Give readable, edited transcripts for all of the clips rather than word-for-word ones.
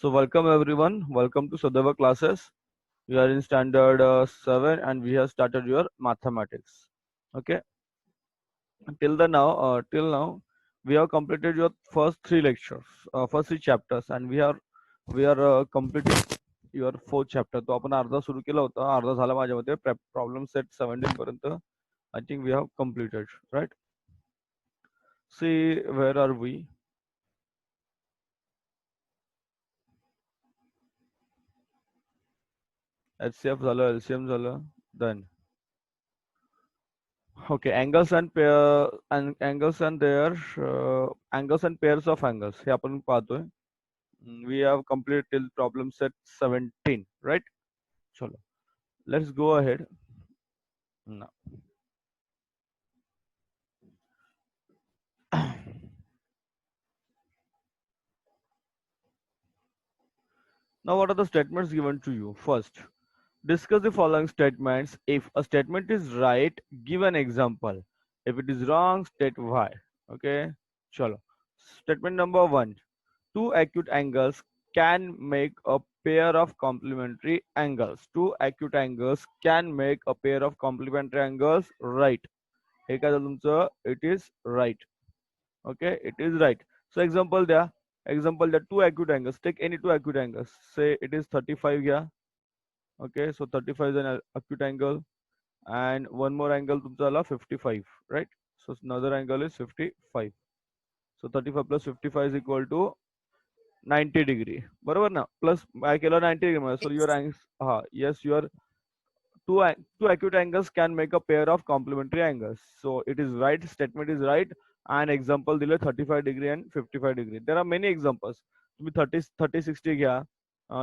So welcome everyone. Welcome to Sadhava classes. We are in standard 7 and we have started your mathematics. Okay. Till now, we have completed your first three lectures, first three chapters, and we are completing your fourth chapter. तो आपण अर्धा सुरू केला होता, अर्धा झाला माझ्या मते. Problem set 17 पर्यंत I think we have completed, right? See, where are we? HCF झालं, LCM झालं, then okay, angles and pair and angles and their angles and pairs of angles. हे आपण पाहतोय. We have completed till problem set 17, right? चलो, let's go ahead now. Now, what are the statements given to you? First, discuss the following statements. If a statement is right, give an example. If it is wrong, state why. Okay, chalo. Statement number one. Two acute angles can make a pair of complementary angles. Two acute angles can make a pair of complementary angles. Right. हे काय झालं तुमचं? It is right. Okay, it is right. So example there. Example there. Two acute angles. Take any two acute angles. Say it is 35 here. Okay, so 35 is an acute angle, and one more angle तुमचा आला 55, right? So another angle is 55. So 35 plus 55 is equal to 90 degree. बरोबर ना? Plus काय केलं 90 degree मध्ये. So your angles, yes, your two acute angles can make a pair of complementary angles. So it is right. Statement is right. And example दिले 35 degree and 55 degree. There are many examples. तुम्ही 30 60 घ्या.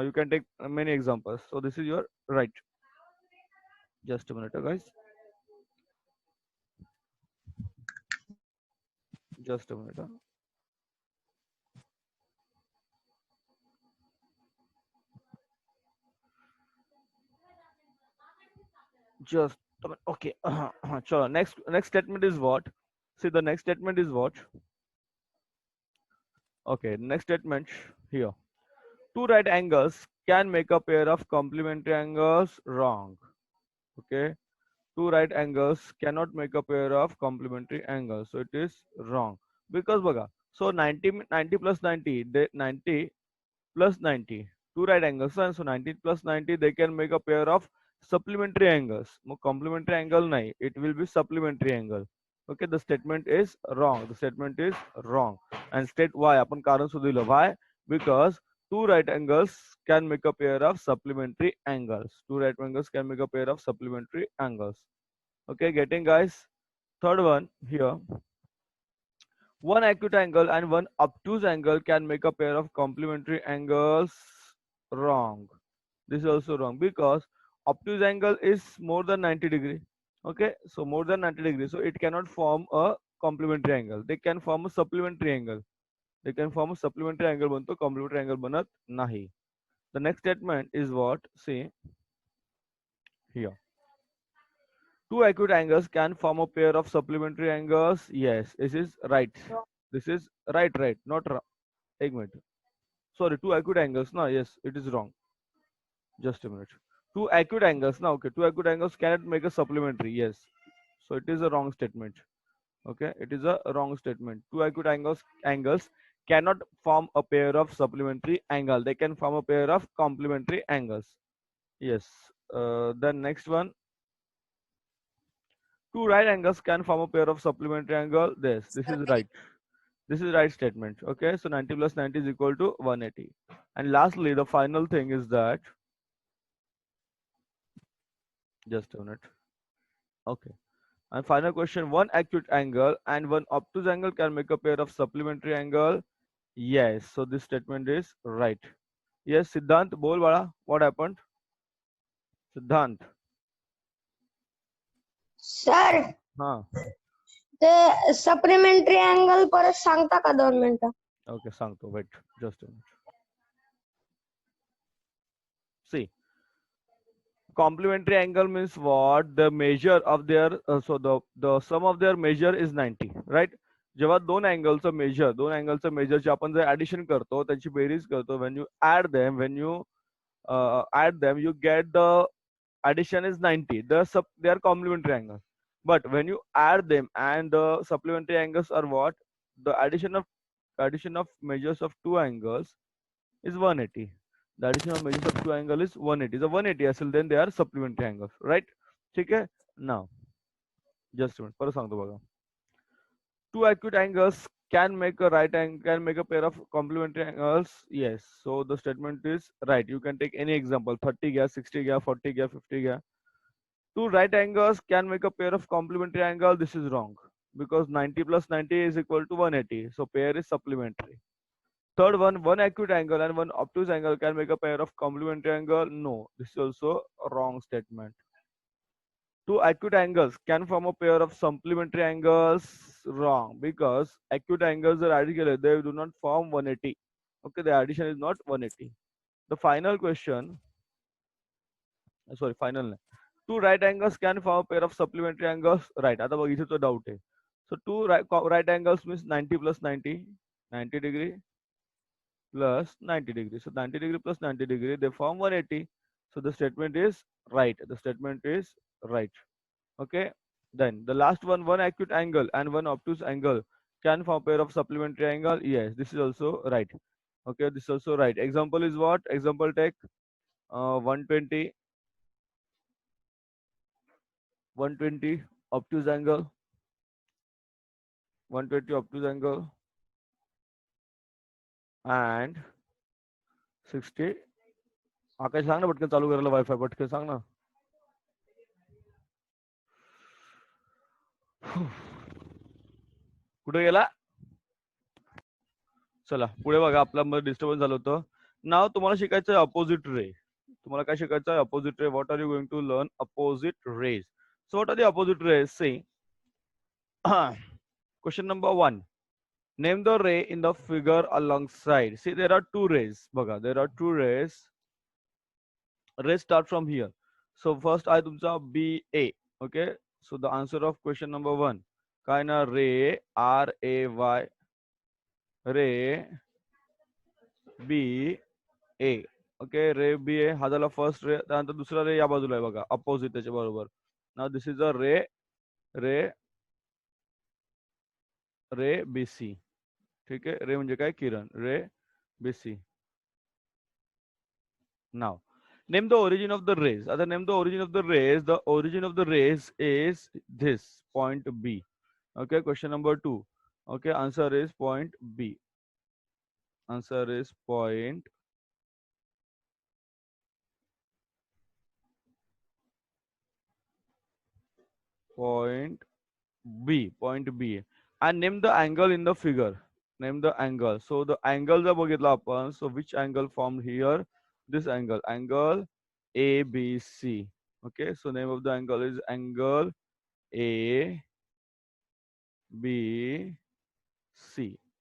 You can take many examples. So this is your right. Just a minute, guys. Just a minute. Just a minute. Okay. Sure. Next statement is what? See, the next statement is what? Okay. Next statement here. Two right angles can make a pair of complementary angles. Wrong. Okay. Two right angles cannot make a pair of complementary angles. So it is wrong. Because baga. So 90 plus 90, 90 plus 90. Two right angles. And so 90 plus 90, they can make a pair of supplementary angles. No complementary angle nahi. It will be supplementary angle. Okay, the statement is wrong. The statement is wrong. And state why. Apan karan sudhila. Why? Because two right angles can make a pair of supplementary angles. Two right angles can make a pair of supplementary angles. Okay, getting guys? Third one here. One acute angle and one obtuse angle can make a pair of complementary angles. Wrong. This is also wrong because obtuse angle is more than 90 degree. Okay, so more than 90 degrees, so it cannot form a complementary angle. They can form a supplementary angle. They can form a supplementary angle, बनतो complementary angle बनत नाही. The next statement is what? See here. Two acute angles can form a pair of supplementary angles. Yes, this is right. This is right, not wrong. एक minute. Sorry, two acute angles. No, yes, it is wrong. Just a minute. Two acute angles. Now, okay, two acute angles cannot make a supplementary. Yes. So it is a wrong statement. Okay, it is a wrong statement. Two acute angles cannot form a pair of supplementary angle. They can form a pair of complementary angles. Yes. Then next one. Two right angles can form a pair of supplementary angle. This is right. This is right statement. Okay, so 90 plus 90 is equal to 180. And lastly, the final thing is that, just a minute. Okay. And final question, one acute angle and one obtuse angle can make a pair of supplementary angle. Yes, so this statement is right. Yes, Siddhant, bol bala, what happened? Siddhant. Sir हाँ. ते supplementary angle परत सांगता का 2 मिनिटं? Okay, सांगतो. Wait, just a minute. See, complementary angle means what? The measure of their so the sum of their measure is 90, right? जेव्हा दोन अँगलचं मेजरचे आपण जर ऍडिशन करतो, त्यांची बेरीज करतो, when you add them, you get the addition is 90. They are complementary angles. But when you add them and the supplementary angles are what? The addition of measures of two angles is 180. The addition of measures of two angles is 180. The 180 असेल then they are supplementary angles, right? ठीक है? Now, just a minute. परत सांगतो बघा. Two acute angles can make a pair of complementary angles. Yes. So the statement is right. You can take any example. 30 gya, 60 gya, 40 gya, 50 gya. Two right angles can make a pair of complementary angle. This is wrong because 90 plus 90 is equal to 180. So pair is supplementary. Third one acute angle and one obtuse angle can make a pair of complementary angle. No, this is also a wrong statement. Two acute angles can form a pair of supplementary angles. Wrong, because acute angles are added, they do not form 180. Okay, the addition is not 180. The final question, sorry, final नाही. Two right angles can form a pair of supplementary angles. Right, आता बघ इथे तो doubt आहे. So two right angles means 90 plus 90, 90 degree plus 90 degree. So 90 degree plus 90 degree, they form 180. So the statement is right. The statement is right. Okay. Then the last one acute angle and one obtuse angle can form a pair of supplementary angle. Yes, this is also right. Okay, this is also right. Example is what? Example take 120, 120 obtuse angle, 120 obtuse angle, and 60. आकाश सांग ना पटकन चालू करायला wifi पटकन सांग ना. कुठे गेला? चला पुढे बघा, आपला डिस्टर्बन्स झालं होतं. नाव तुम्हाला शिकायचं आहे अपोजिट रे. तुम्हाला काय शिकायचं आहे? Opposite ray. What are you going to learn? Opposite rays. So what are the opposite rays? See question number 1. Name the ray in the figure alongside. See, there are two rays. बघा, there are two rays. Rays start from here. So first आहे तुमचा BA. Okay. So the answer of question number 1 काय ना, ray RAY, ray BA. Okay, रे BA हा झाला first ray. त्यानंतर दुसरा रे या बाजूला आहे बघा, अपोजिट त्याच्या बरोबर. नाउ दिस इज अ रे BC. ठीक आहे, रे म्हणजे काय? किरण. रे BC. Now, name the origin of the rays. Other name the origin of the rays. The origin of the rays is this point B. Okay, question number 2. Okay, answer is point B. Answer is point B. Point B. And name the angle in the figure. Name the angle. So the angle जर बघितला आपण, so which angle formed here? This angle. Angle ABC. Okay, so name of the angle is angle ABC.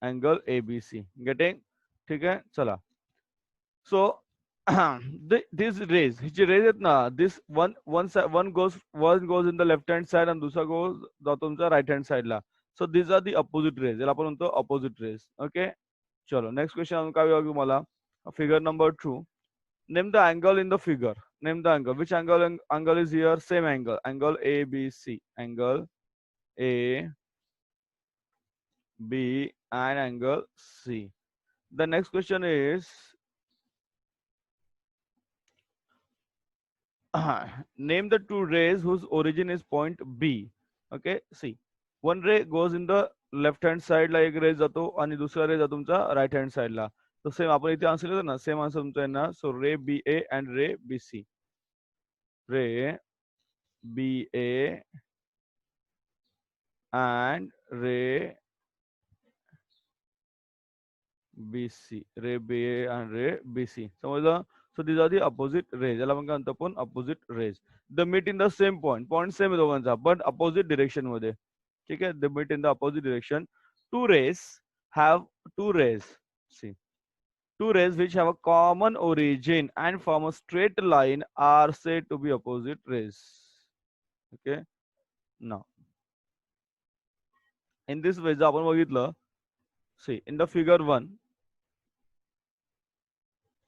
Angle ABC. Getting? ठीक आहे, चला. So these rays, ji rays आहेत ना, this one goes in the left hand side and दूसरा goes जातो तुमचा right hand side La. So these are the opposite rays. याला आपण म्हणतो opposite rays. Okay, चलो next question अजून काय बघू मला. Figure number 2. Name the angle in the figure. Name the angle. Which angle is here? Same angle. Angle ABC. Angle A, B, and angle C. The next question is name the two rays whose origin is point B. Okay, see, one ray goes in the left hand side ला एक रे जातो आणि दुसरा रे जातो तुमचा right hand साइडला. तर सेम आपण इथे आन्सर लिहितो ना, सेम आन्सर तुमचा आहे ना. सो रे BA and रे BC. रे BA and रे BC. रे BA and रे BC. समजलं? So these are the opposite rays. याला आपण काय म्हणतो आपण? opposite rays. They meet in the same point. Point same आहे दोघांचा, but opposite direction मध्ये. ठीक आहे? They meet in the opposite direction. Two rays see, two rays which have a common origin and form a straight line are said to be opposite rays. Okay. Now, in this way जर आपण बघितलं, see in the figure 1,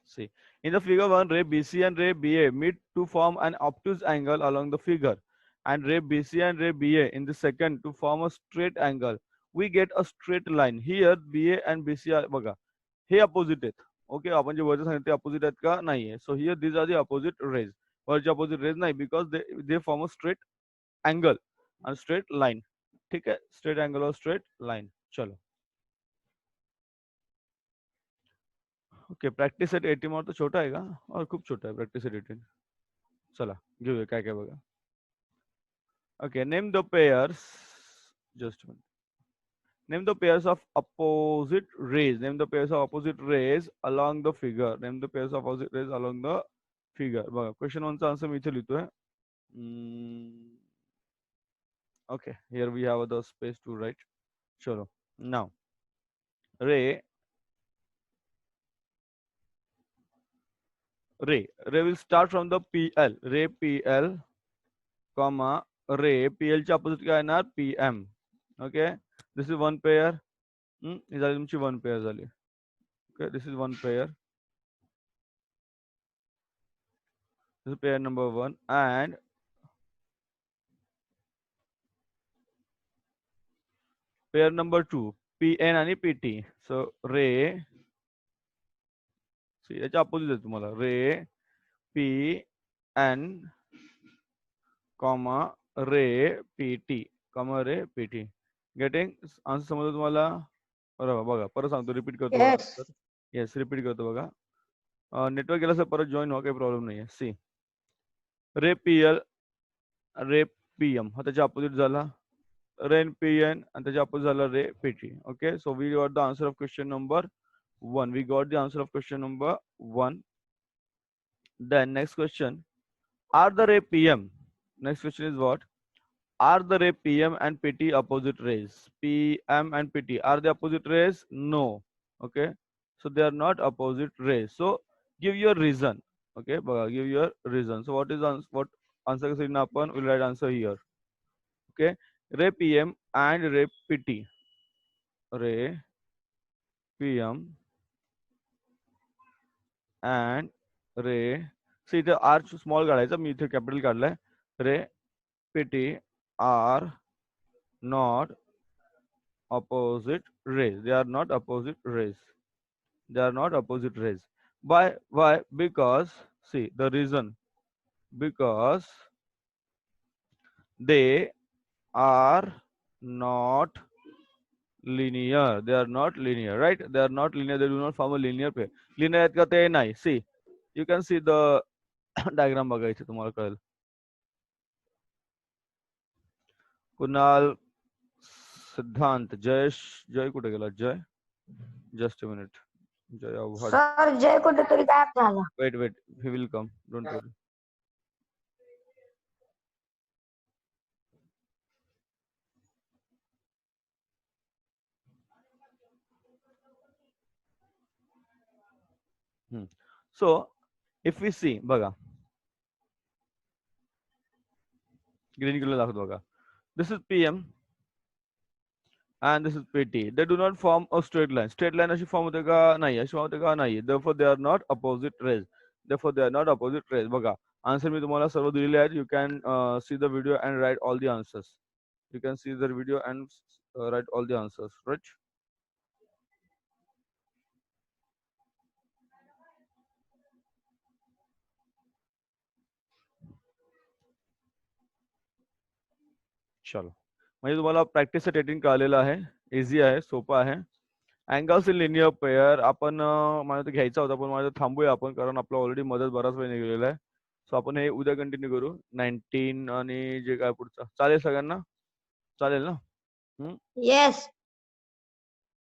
see, in the figure 1, ray BC and ray BA meet to form an obtuse angle along the figure, and ray BC and ray BA in the second to form a straight angle. We get a straight line. Here BA and BC are बघा, हे opposite आहेत. Okay, आपण जे वरती सांगितले ते opposite आहेत का? नाहीये. So here these are the opposite rays. वरचे opposite rays नाही, because they form a straight angle and straight line. ठीक है, straight angle और straight line. चलो. ओके, प्रॅक्टिस एट 18 और तो छोटा आहे का? और खूप छोटा आहे प्रॅक्टिस एट 18. चला घेऊया काय काय बघा. Okay, name the pairs. Just a minute. Name the pairs of opposite rays. Name the pairs of opposite rays along the figure. Name the pairs of opposite rays along the figure. बघा, question 1 चा answer मी इथे लिहितोय. Okay, here we have the space to write. चलो, now ray will start from the PL. Ray PL, comma ray PL च्या opposite काय येणार? PM. Okay, this is one pair. ही झाली तुमची one pair झाली. Okay, this is one pair. This is pair number 1, and pair number 2, PN आणि PT. So ray, see याच्या opposite आहे तुम्हाला, ray PN, comma ray PT, comma ray PT. Getting answer समजलं तुम्हाला? बरोबर, बघा परत सांगतो, रिपीट करतो बघा. Yes. येस, रिपीट करतो बघा. नेटवर्क गेला सर परत जॉईन व्हा, काही प्रॉब्लेम नाही आहे. सी रे PL, रे PM हा त्याच्या अपोजिट झाला, रे PN आणि त्याच्या अपोजिट झाला ray PT. Okay, so we got the answer of question number 1. We got the answer of question number 1. Then next question, are the ray PM, next question is what? Are the ray PM and PT opposite rays? PM and PT, are they opposite rays? No. Okay, so they are not opposite rays. So give your reason. Okay, give your reason. So what is what answer करणार आपण? We'll write answer here. Okay, ray PM and ray PT. Ray PM and ray, see इथे R small काढायचा, मी इथे capital काढलाय. ray PT are not opposite rays. They are not opposite rays. They are not opposite rays. Why? Because, see the reason, because they are not linear. They are not linear, right? They are not linear. They do not form a linear pair. Linear आहेत का ते नाही. See, you can see the diagram बघा इथे तुम्हाला कळेल. कुणाल, सिद्धांत, जय कुठे गेला? जय, just a minute. जय आव्हाड. सर जय कुठेतरी गायब झाला. Wait, he will come. Don't worry. So if we see, बघा, green color दाखवतो बघा. This is PM and this is PT. They do not form a straight line. Straight line अशी form होते का? नाही. अशी form होते का? नाही. Therefore they are not opposite rays. Therefore they are not opposite rays. बघा, आन्सर मी तुम्हाला सर्व दिलेले आहेत. You can see the video and write all the answers. You can see the video and write all the answers, right? चलो, म्हणजे तुम्हाला practice setting कळलेलं आहे. Easy आहे, सोपं आहे. अँगल्स इन लिनियर पेअर आपण मला घ्यायचा होता, पण माझं थांबूया आपण, कारण आपला ऑलरेडी मदत बराच वेळ निघालेला आहे. सो आपण हे उद्या कंटिन्यू करू. 19 आणि जे काय पुढचं चालेल सगळ्यांना? चालेल ना? येस.